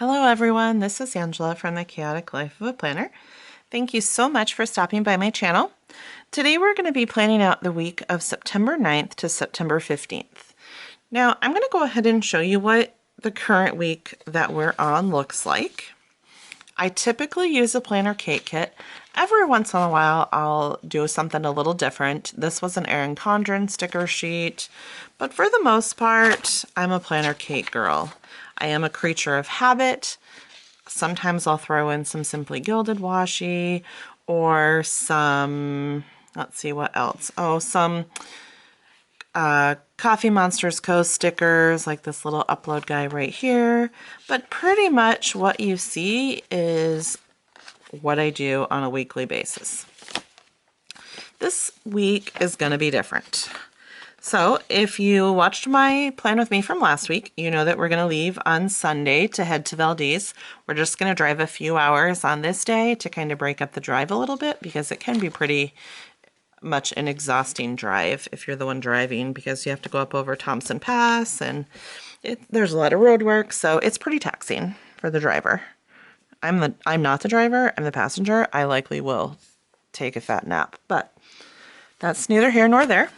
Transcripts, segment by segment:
Hello everyone, this is Angela from the Chaotic Life of a Planner. Thank you so much for stopping by my channel. Today we're going to be planning out the week of September 9th to September 15th. Now I'm going to go ahead and show you what the current week that we're on looks like. I typically use a planner cake kit. Every once in a while I'll do something a little different. This was an Erin Condren sticker sheet, but for the most part I'm a planner cake girl. I am a creature of habit. Sometimes I'll throw in some Simply Gilded washi or some, let's see what else. Oh, some Coffee Monsters Co. stickers like this little upload guy right here. But pretty much what you see is what I do on a weekly basis. This week is going to be different. So if you watched my plan with me from last week, you know that we're going to leave on Sunday to head to Valdez. We're just going to drive a few hours on this day to kind of break up the drive a little bit because it can be pretty much an exhausting drive if you're the one driving, because you have to go up over Thompson Pass and there's a lot of road work, so it's pretty taxing for the driver. I'm not the driver, I'm the passenger. I likely will take a fat nap, but that's neither here nor there.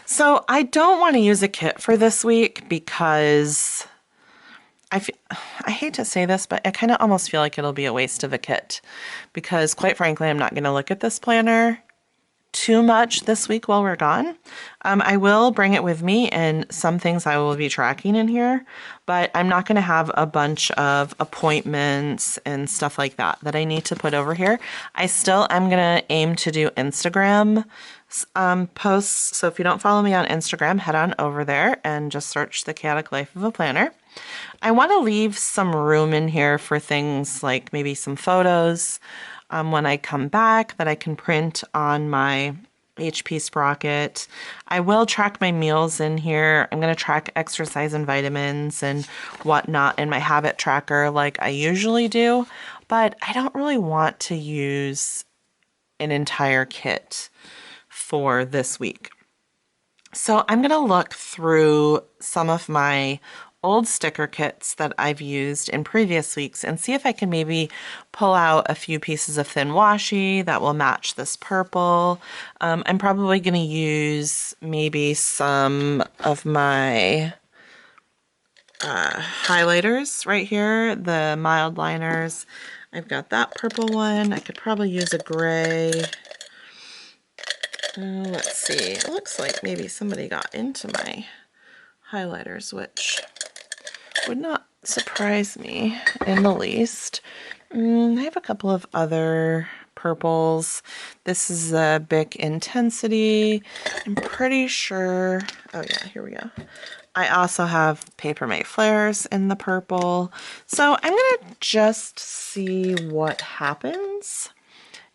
So I don't want to use a kit for this week because I hate to say this, but I kind of almost feel like it'll be a waste of a kit because quite frankly, I'm not going to look at this planner too much this week while we're gone. I will bring it with me and some things I will be tracking in here, but I'm not going to have a bunch of appointments and stuff like that I need to put over here. I still am going to aim to do Instagram posts. So if you don't follow me on Instagram, head on over there and just search The Chaotic Life of a Planner. I want to leave some room in here for things like maybe some photos when I come back that I can print on my HP Sprocket. I will track my meals in here. I'm going to track exercise and vitamins and whatnot in my habit tracker like I usually do, but I don't really want to use an entire kit for this week. So I'm going to look through some of my old sticker kits that I've used in previous weeks and see if I can maybe pull out a few pieces of thin washi that will match this purple. I'm probably going to use maybe some of my highlighters right here, the mild liners. I've got that purple one. I could probably use a gray. Let's see, it looks like maybe somebody got into my highlighters, which would not surprise me in the least. I have a couple of other purples. This is a Bic Intensity. I'm pretty sure, oh yeah, here we go. I also have Paper Mate Flares in the purple. So I'm gonna just see what happens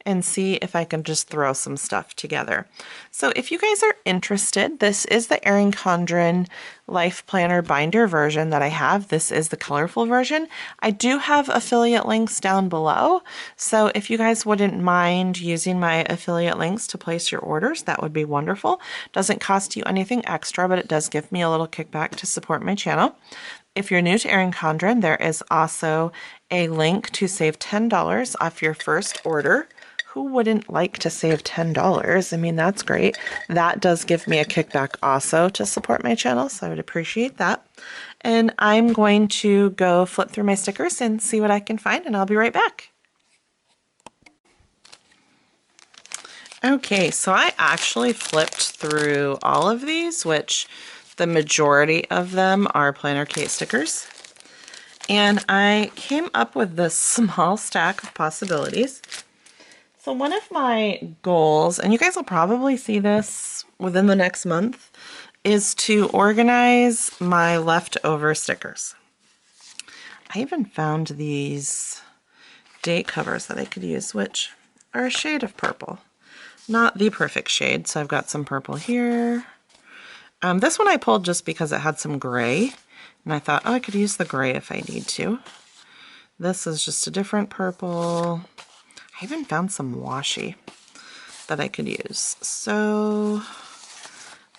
and see if I can just throw some stuff together. So if you guys are interested, this is the Erin Condren Life Planner binder version that I have. This is the colorful version. I do have affiliate links down below, so if you guys wouldn't mind using my affiliate links to place your orders, that would be wonderful. Doesn't cost you anything extra, but it does give me a little kickback to support my channel. If you're new to Erin Condren, there is also a link to save $10 off your first order. Who wouldn't like to save $10? I mean, that's great. That does give me a kickback also to support my channel, so I would appreciate that. And I'm going to go flip through my stickers and see what I can find, and I'll be right back. Okay, so I actually flipped through all of these, which the majority of them are Planner Cait stickers. And I came up with this small stack of possibilities. So one of my goals, and you guys will probably see this within the next month, is to organize my leftover stickers. I even found these date covers that I could use, which are a shade of purple. Not the perfect shade, so I've got some purple here. This one I pulled just because it had some gray, and I thought, oh, I could use the gray if I need to. This is just a different purple. I even found some washi that I could use. So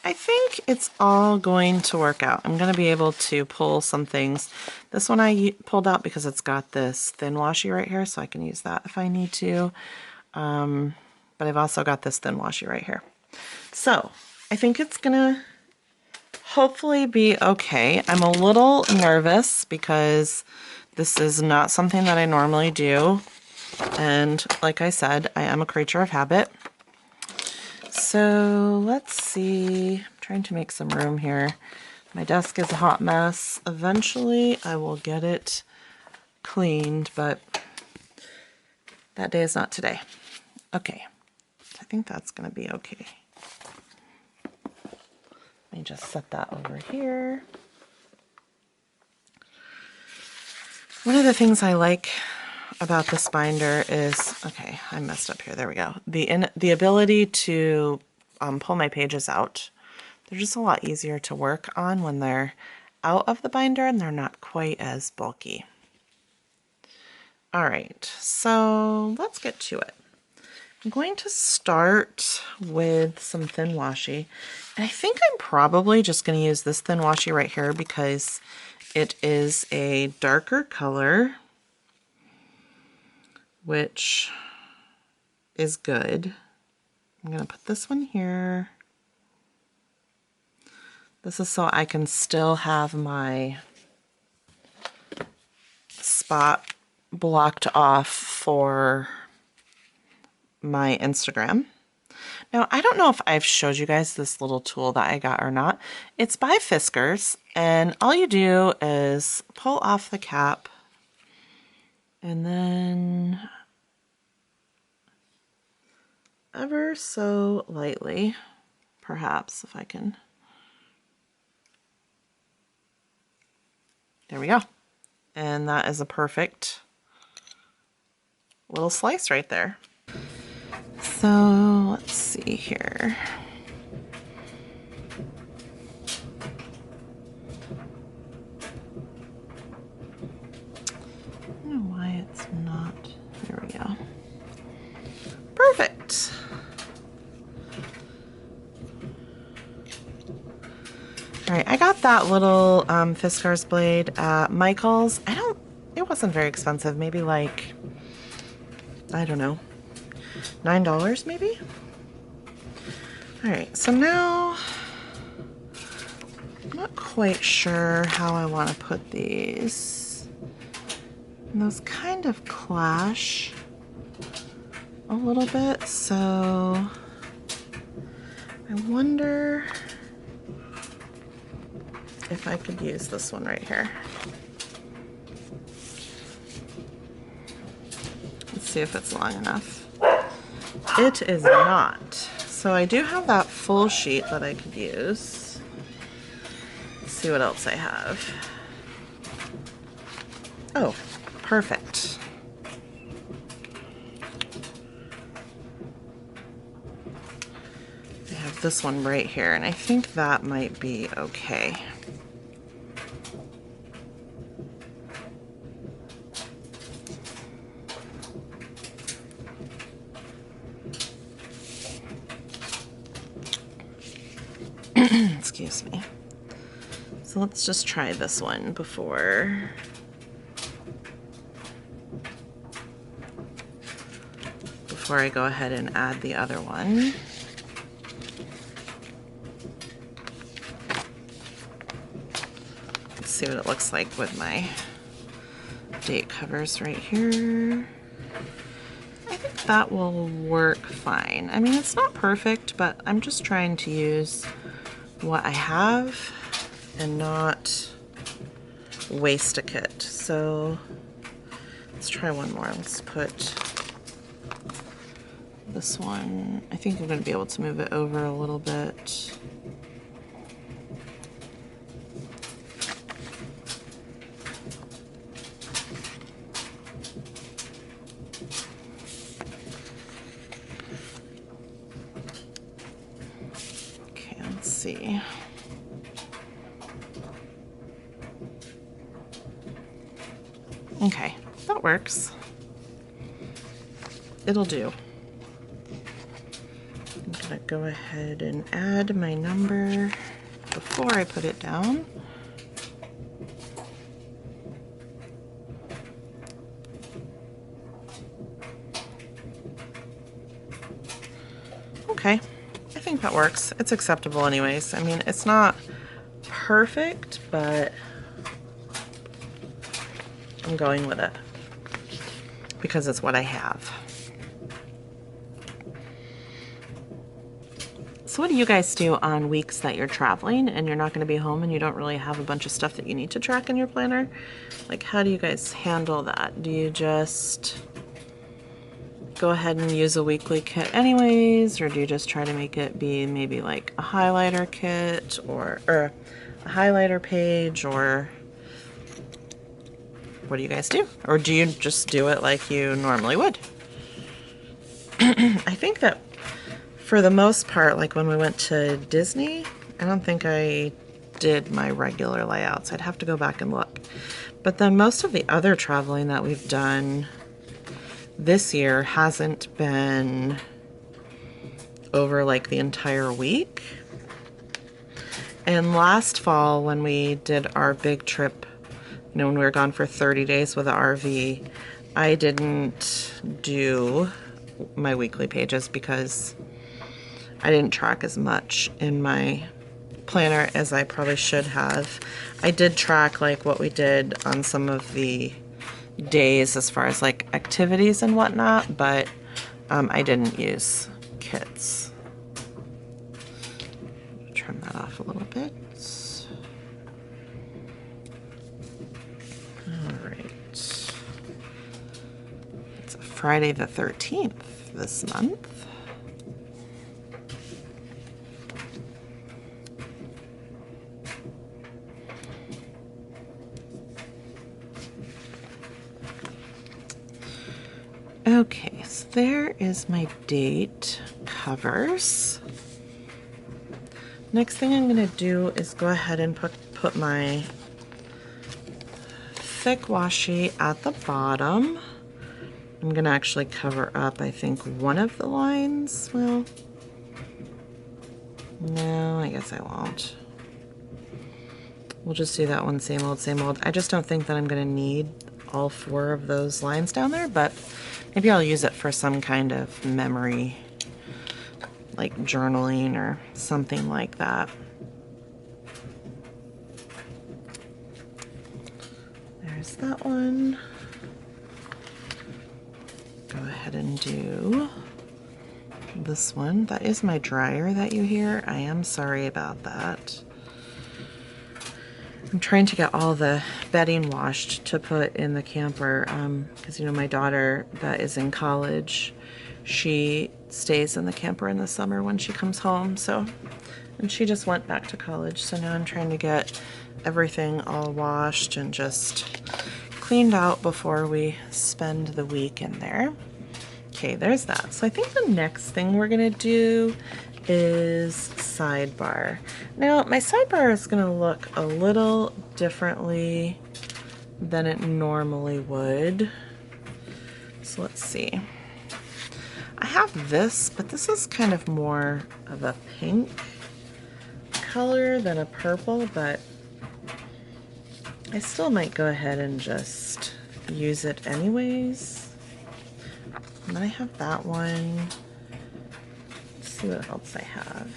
I think it's all going to work out. I'm going to be able to pull some things. This one I pulled out because it's got this thin washi right here, so I can use that if I need to. But I've also got this thin washi right here. So I think it's going to hopefully be okay. I'm a little nervous because this is not something that I normally do. And like I said, I am a creature of habit. So let's see, I'm trying to make some room here. My desk is a hot mess. Eventually I will get it cleaned, but that day is not today. Okay, I think that's gonna be okay. Let me just set that over here. One of the things I like about this binder is, okay, I messed up here, there we go. The ability to pull my pages out. They're just a lot easier to work on when they're out of the binder and they're not quite as bulky. All right, so let's get to it. I'm going to start with some thin washi. And I think I'm probably just going to use this thin washi right here because it is a darker color, which is good. I'm going to put this one here. This is so I can still have my spot blocked off for my Instagram. Now, I don't know if I've showed you guys this little tool that I got or not. It's by Fiskars, and all you do is pull off the cap and then ever so lightly, perhaps if I can. There we go. And that is a perfect little slice right there. So let's see here. I don't know why it's not. There we go. Perfect. All right, I got that little Fiskars blade at Michael's. It wasn't very expensive, maybe like, I don't know, $9 maybe? All right, so now I'm not quite sure how I want to put these. And those kind of clash a little bit, so I wonder if I could use this one right here. Let's see if it's long enough. It is not. So I do have that full sheet that I could use. Let's see what else I have. Oh, perfect. I have this one right here, and I think that might be okay. Excuse me. So let's just try this one before I go ahead and add the other one. Let's see what it looks like with my date covers right here. I think that will work fine. I mean, it's not perfect, but I'm just trying to use what I have and not waste a kit. So let's try one more. Let's put this one. I think I'm going to be able to move it over a little bit. Okay, let's see. Okay, that works. It'll do. I'm gonna go ahead and add my number before I put it down. Okay, I think that works. It's acceptable anyways. I mean, it's not perfect, but I'm going with it because it's what I have. So what do you guys do on weeks that you're traveling and you're not going to be home and you don't really have a bunch of stuff that you need to track in your planner? Like, how do you guys handle that? Do you just go ahead and use a weekly kit anyways, or do you just try to make it be maybe like a highlighter kit or a highlighter page, or what do you guys do? Or do you just do it like you normally would? I think that for the most part, like when we went to Disney, I don't think I did my regular layouts. I'd have to go back and look. But then most of the other traveling that we've done this year hasn't been over like the entire week. And last fall when we did our big trip, you know, when we were gone for 30 days with the RV, I didn't do my weekly pages because I didn't track as much in my planner as I probably should have. I did track like what we did on some of the days as far as like activities and whatnot, but I didn't use kits. Trim that off a little bit. All right. It's Friday the 13th this month. Okay, so there is my date covers. Next thing I'm going to do is go ahead and put my thick washi at the bottom. I'm going to actually cover up, I think, one of the lines. Well, no, I guess I won't. We'll just do that one, same old, same old. I just don't think that I'm going to need all 4 of those lines down there, but maybe I'll use it for some kind of memory, like journaling or something like that. There's that one. Go ahead and do this one. That is my dryer that you hear. I am sorry about that. I'm trying to get all the bedding washed to put in the camper because, you know, my daughter that is in college, she stays in the camper in the summer when she comes home. So, and she just went back to college. So now I'm trying to get everything all washed and just cleaned out before we spend the week in there. Okay, there's that. So I think the next thing we're gonna do is sidebar. Now my sidebar is going to look a little differently than it normally would. So let's see. I have this, but this is kind of more of a pink color than a purple, but I still might go ahead and just use it anyways. And then I have that one. See what else I have.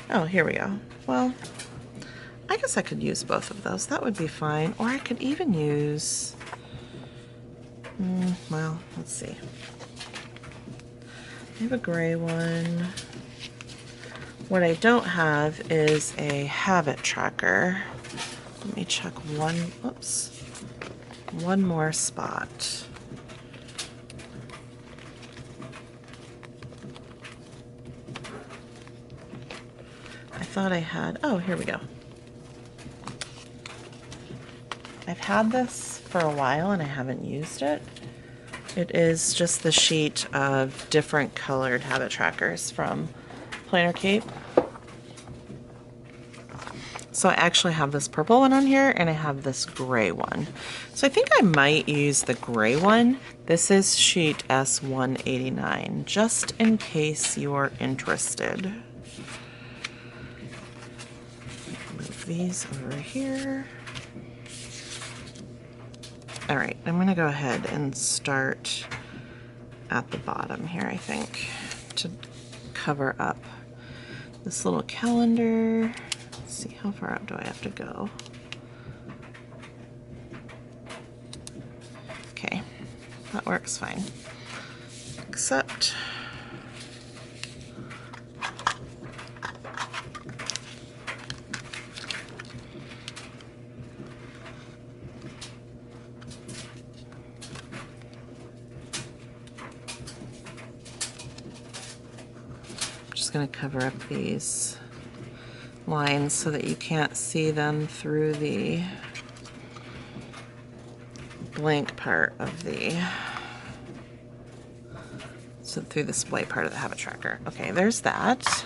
Oh, here we go. Well, I guess I could use both of those. That would be fine. Or I could even use, well, let's see. I have a gray one. What I don't have is a habit tracker. Let me check one more spot. I thought I had, oh, here we go. I've had this for a while and I haven't used it. It is just the sheet of different colored habit trackers from Caffeinated Cait. So I actually have this purple one on here and I have this gray one. So I think I might use the gray one. This is sheet S189, just in case you're interested. Move these over here. All right, I'm gonna go ahead and start at the bottom here, I think, to cover up this little calendar. Let's see, how far up do I have to go? Okay, that works fine. Except I'm just going to cover up these lines so that you can't see them through the blank part of the, so through the display part of the habit tracker. Okay, there's that.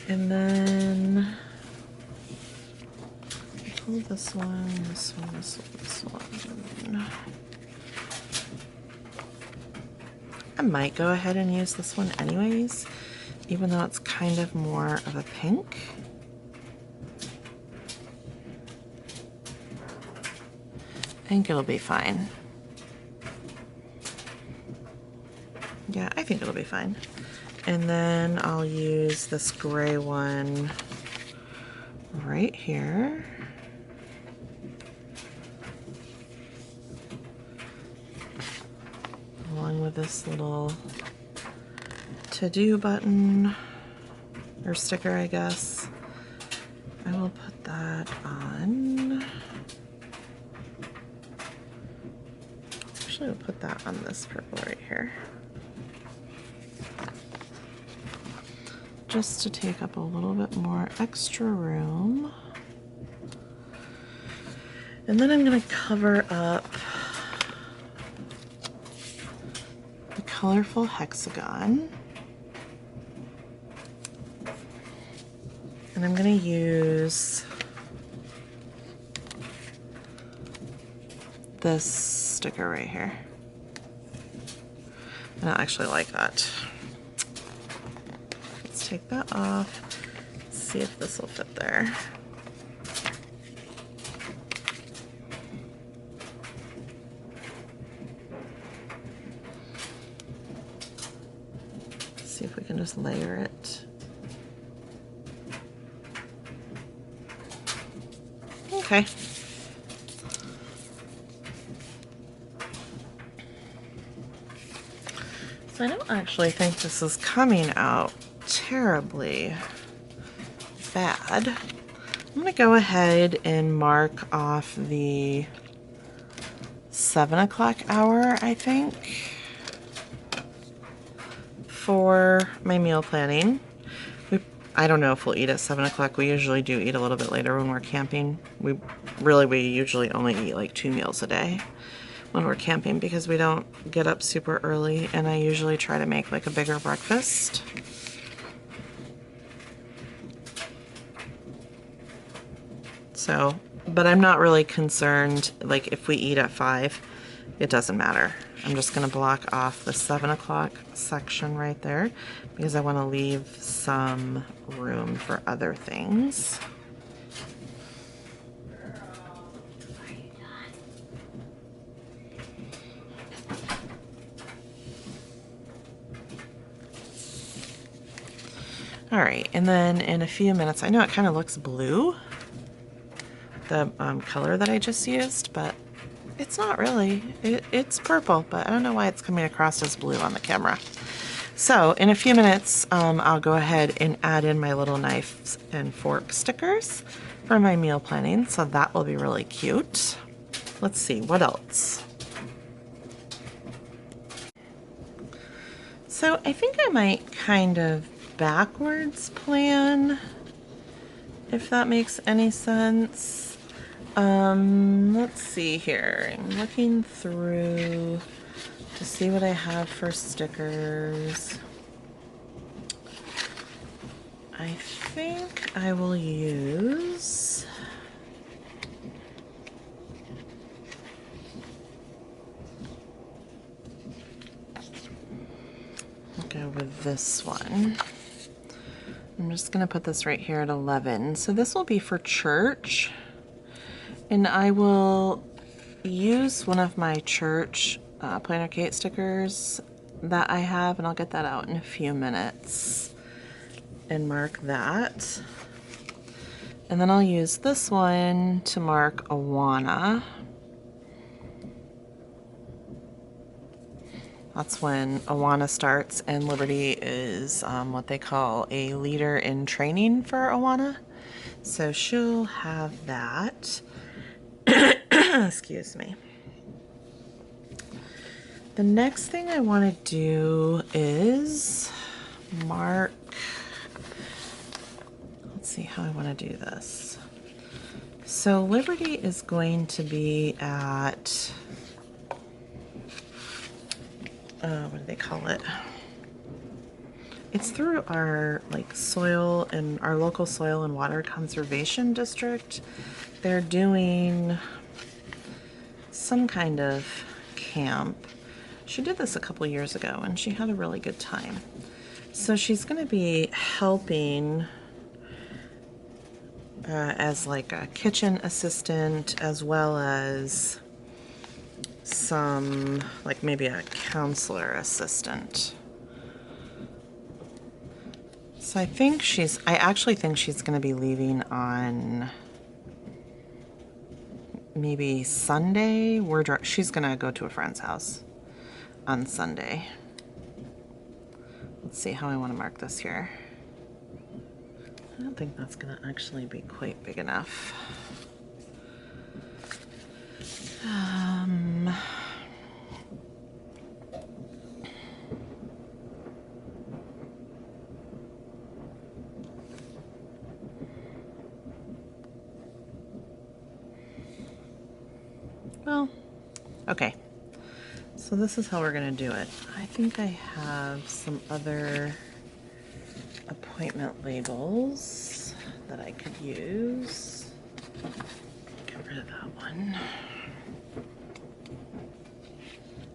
And then pull this one, this one, this one, this one. I might go ahead and use this one anyways, even though it's kind of more of a pink. I think it'll be fine. Yeah, I think it'll be fine. And then I'll use this gray one right here. Along with this little to-do button, or sticker, I guess. I will put that on. Actually, I'll put that on this purple right here. Just to take up a little bit more extra room. And then I'm going to cover up the colorful hexagon. And I'm going to use this sticker right here. And I actually like that. Let's take that off. See if this will fit there. See if we can just layer it. Okay. So I don't actually think this is coming out terribly bad. I'm going to go ahead and mark off the 7 o'clock hour, I think, for my meal planning. I don't know if we'll eat at 7 o'clock. We usually do eat a little bit later when we're camping. We usually only eat like 2 meals a day when we're camping because we don't get up super early, and I usually try to make like a bigger breakfast. So, but I'm not really concerned, like if we eat at 5, it doesn't matter. I'm just gonna block off the 7 o'clock section right there because I wanna leave some room for other things. All right, and then in a few minutes, I know it kind of looks blue, the color that I just used, but it's not really. It's purple, but I don't know why it's coming across as blue on the camera. So in a few minutes, I'll go ahead and add in my little knives and fork stickers for my meal planning, so that will be really cute. Let's see, what else? So I think I might kind of backwards plan, if that makes any sense. Let's see here. I'm looking through to see what I have for stickers. I think I will use go with this one. I'm just going to put this right here at 11. So this will be for church. And I will use one of my church Planner Cait stickers that I have, and I'll get that out in a few minutes and mark that. And then I'll use this one to mark Awana. That's when Awana starts, and Liberty is what they call a leader in training for Awana. So she'll have that. Excuse me. The next thing I want to do is mark, let's see how I want to do this. So Liberty is going to be at, what do they call it? It's through our soil and our local soil and water conservation district. They're doing some kind of camp. She did this a couple years ago and she had a really good time. So she's going to be helping as a kitchen assistant, as well as some maybe a counselor assistant. So I actually think she's going to be leaving on maybe Sunday. She's going to go to a friend's house on Sunday. Let's see how I want to mark this here. I don't think that's going to actually be quite big enough. Well, okay. So this is how we're going to do it. I think I have some other appointment labels that I could use. Get rid of that one.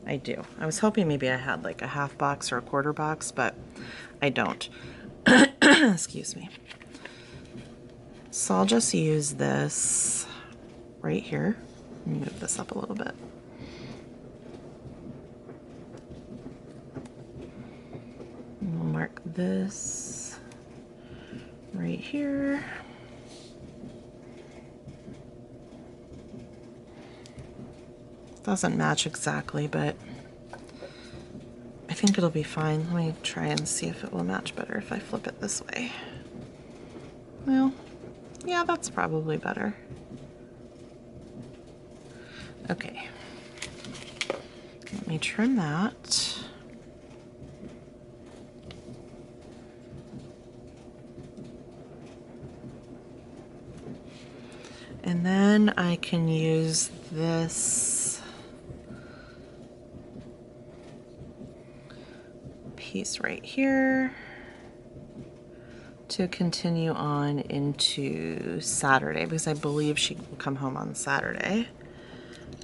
I do. I was hoping maybe I had a half box or a quarter box, but I don't. Excuse me. So I'll just use this right here. Let me move this up a little bit. And we'll mark this right here. Doesn't match exactly, but I think it'll be fine. Let me try and see if it will match better if I flip it this way. Well, yeah, that's probably better. Okay. Let me trim that. And then I can use this piece right here to continue on into Saturday, because I believe she will come home on Saturday.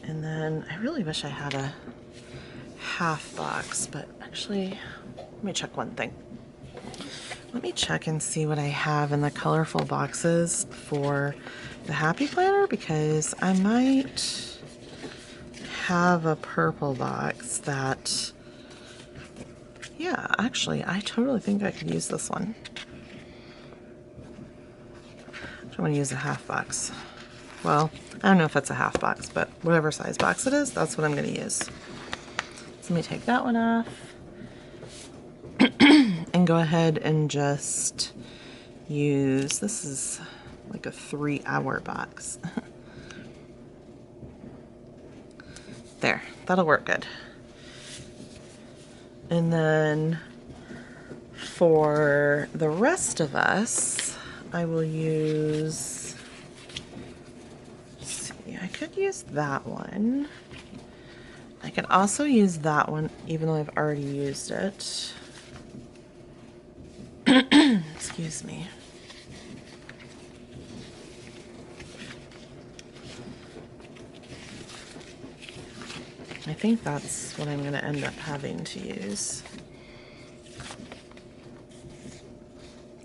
And then I really wish I had a half box, but actually, let me check one thing. Let me check and see what I have in the colorful boxes for the Happy Planner, because I might have a purple box that, yeah, actually, I totally think I could use this one. I want to use a half box. Well, I don't know if it's a half box, but whatever size box it is, that's what I'm going to use. So let me take that one off and go ahead and just use, this is like a 3-hour box. There, that'll work good. And then for the rest of us, I will use, let's see, I could use that one. I could also use that one, even though I've already used it. So Excuse me. I think that's what I'm going to end up having to use.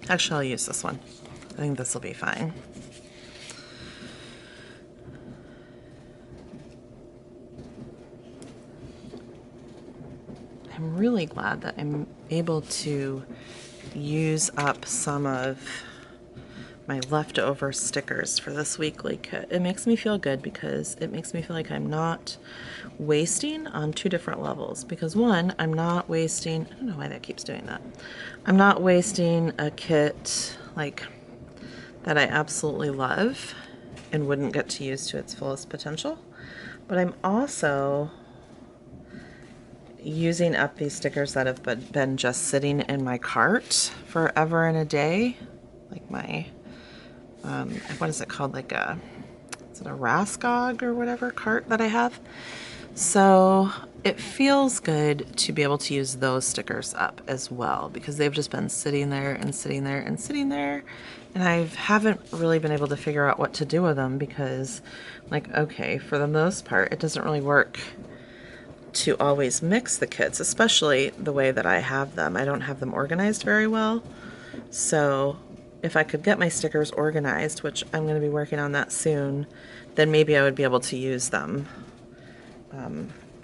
Actually, I'll use this one. I think this will be fine. I'm really glad that I'm able to use up some of my leftover stickers for this weekly kit. It makes me feel good because it makes me feel like I'm not wasting on two different levels. Because one, I'm not wasting, I don't know why that keeps doing that. I'm not wasting a kit like that I absolutely love and wouldn't get to use to its fullest potential. But I'm also using up these stickers that have been just sitting in my cart forever and a day. Like my, what is it called? Like a, is it a Raskog or whatever cart that I have? So it feels good to be able to use those stickers up as well because they've just been sitting there and sitting there and sitting there. And I haven't really been able to figure out what to do with them because, like, okay, for the most part, it doesn't really work to always mix the kits, especially the way that I have them. I don't have them organized very well. So if I could get my stickers organized, which I'm going to be working on that soon, then maybe I would be able to use them,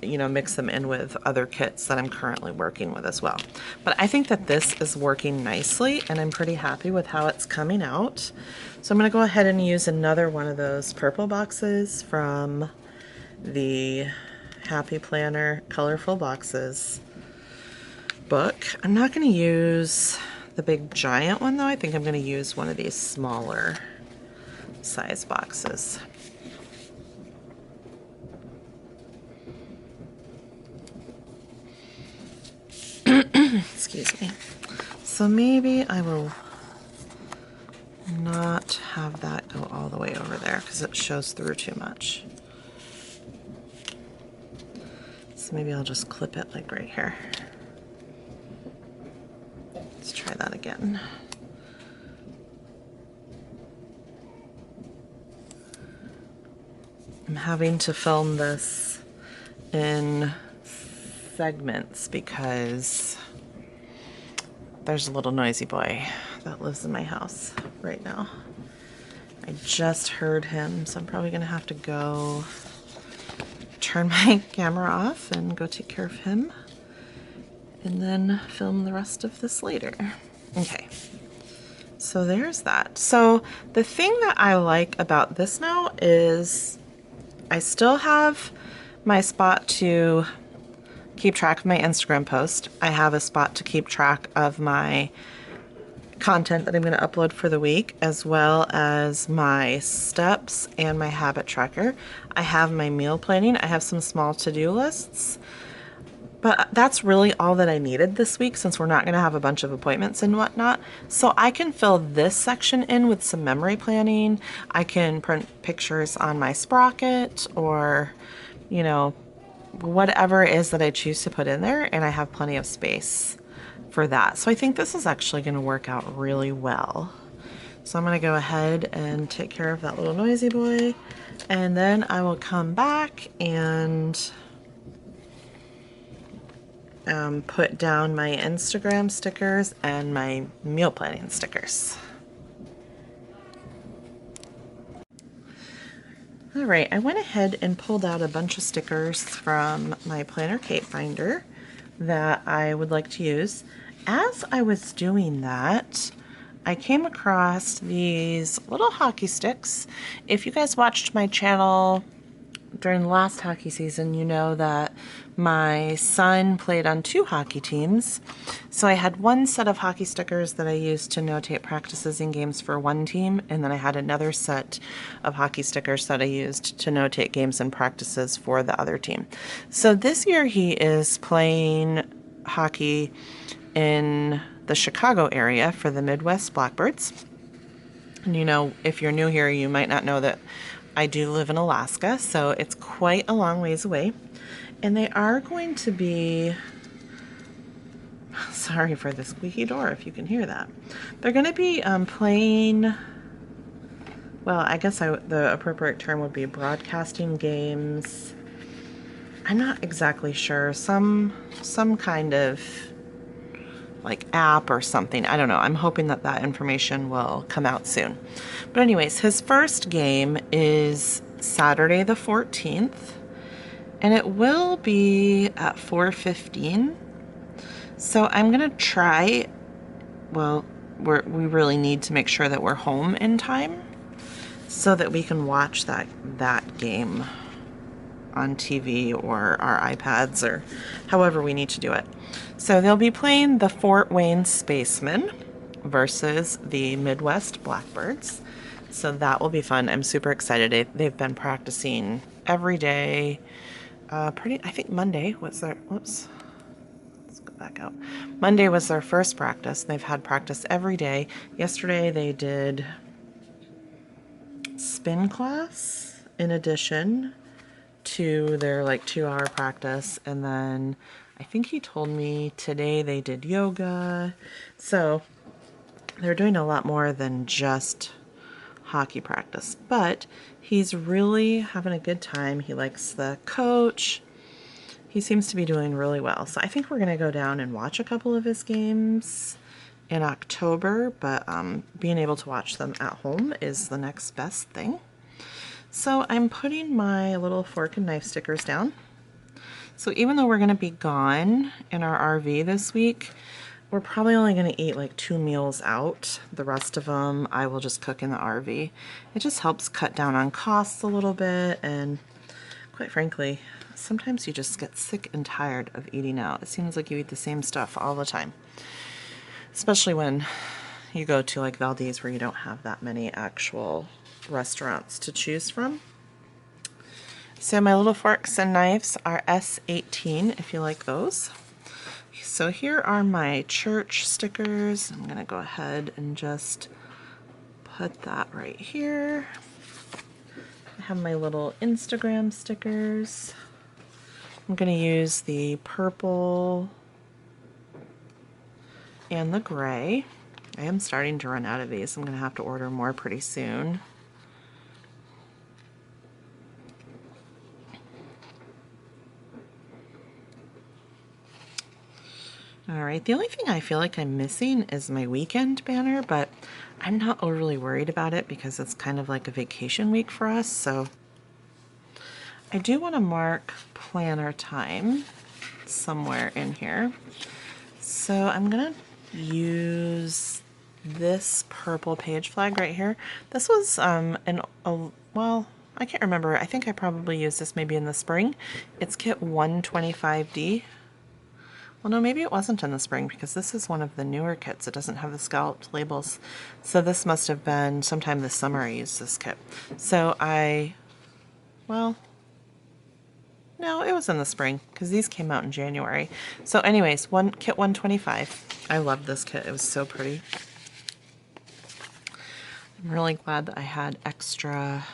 you know, mix them in with other kits that I'm currently working with as well. But I think that this is working nicely and I'm pretty happy with how it's coming out. So I'm going to go ahead and use another one of those purple boxes from the Happy Planner Colorful Boxes book. I'm not going to use the big giant one though. I think I'm going to use one of these smaller size boxes. Excuse me. So maybe I will not have that go all the way over there because it shows through too much. So maybe I'll just clip it like right here. Let's try that again. I'm having to film this in segments because there's a little noisy boy that lives in my house right now. I just heard him, so I'm probably gonna have to go turn my camera off and go take care of him and then film the rest of this later. Okay, so there's that. So the thing that I like about this now is I still have my spot to keep track of my Instagram post. I have a spot to keep track of my content that I'm going to upload for the week, as well as my steps and my habit tracker. I have my meal planning. I have some small to-do lists, but that's really all that I needed this week since we're not going to have a bunch of appointments and whatnot. So I can fill this section in with some memory planning. I can print pictures on my Sprocket or, you know, whatever it is that I choose to put in there, and I have plenty of space for that. So I think this is actually going to work out really well. So I'm going to go ahead and take care of that little noisy boy, and then I will come back and put down my Instagram stickers and my meal planning stickers. All right, I went ahead and pulled out a bunch of stickers from my Planner Cait binder that I would like to use. As I was doing that, I came across these little hockey sticks. If you guys watched my channel during the last hockey season, you know that my son played on 2 hockey teams. So I had one set of hockey stickers that I used to notate practices and games for one team, and then I had another set of hockey stickers that I used to notate games and practices for the other team. So this year he is playing hockey in the Chicago area for the Midwest Blackbirds. And you know, if you're new here, you might not know that I do live in Alaska, so it's quite a long ways away. And they are going to be Sorry for the squeaky door if you can hear that. They're going to be playing, well, I guess the appropriate term would be broadcasting games. I'm not exactly sure. Some kind of like app or something. I don't know. I'm hoping that that information will come out soon. But anyways, his first game is Saturday the 14th, and it will be at 4:15. So I'm gonna try, well, we really need to make sure that we're home in time so that we can watch that game on TV or our iPads or however we need to do it. So they'll be playing the Fort Wayne Spacemen versus the Midwest Blackbirds. So that will be fun. I'm super excited. They've been practicing every day. I think Monday was their, whoops, let's go back out. Monday was their first practice. They've had practice every day. Yesterday they did spin class in addition to their like 2-hour practice, and then I think he told me today they did yoga. So they're doing a lot more than just hockey practice, but he's really having a good time. He likes the coach. He seems to be doing really well. So I think we're gonna go down and watch a couple of his games in October, but being able to watch them at home is the next best thing. So I'm putting my little fork and knife stickers down. So even though we're going to be gone in our RV this week, we're probably only going to eat like 2 meals out. The rest of them I will just cook in the RV. It just helps cut down on costs a little bit, and quite frankly, sometimes you just get sick and tired of eating out. It seems like you eat the same stuff all the time, especially when you go to like Valdez where you don't have that many actual restaurants to choose from. So my little forks and knives are S18 if you like those. So here are my church stickers. I'm gonna go ahead and just put that right here. I have my little Instagram stickers. I'm gonna use the purple and the gray. I am starting to run out of these. I'm gonna have to order more pretty soon. All right, the only thing I feel like I'm missing is my weekend banner, but I'm not overly worried about it because it's kind of like a vacation week for us. So I do want to mark planner time somewhere in here. So I'm gonna use this purple page flag right here. This was well, I can't remember. I think I probably used this maybe in the spring. It's kit 125D. Well, no, maybe it wasn't in the spring because this is one of the newer kits. It doesn't have the scalloped labels. So this must have been sometime this summer I used this kit. So well, no, it was in the spring because these came out in January. So anyways, kit 125. I love this kit. It was so pretty. I'm really glad that I had extra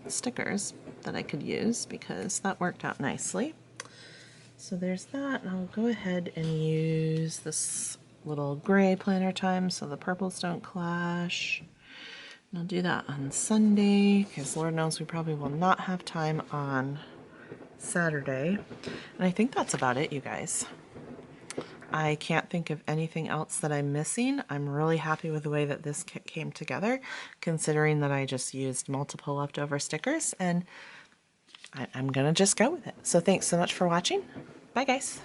stickers that I could use because that worked out nicely. So there's that, and I'll go ahead and use this little gray planner time so the purples don't clash. And I'll do that on Sunday because Lord knows we probably will not have time on Saturday. And I think that's about it, you guys. I can't think of anything else that I'm missing. I'm really happy with the way that this kit came together, considering that I just used multiple leftover stickers, and I'm gonna just go with it. So thanks so much for watching. Bye guys.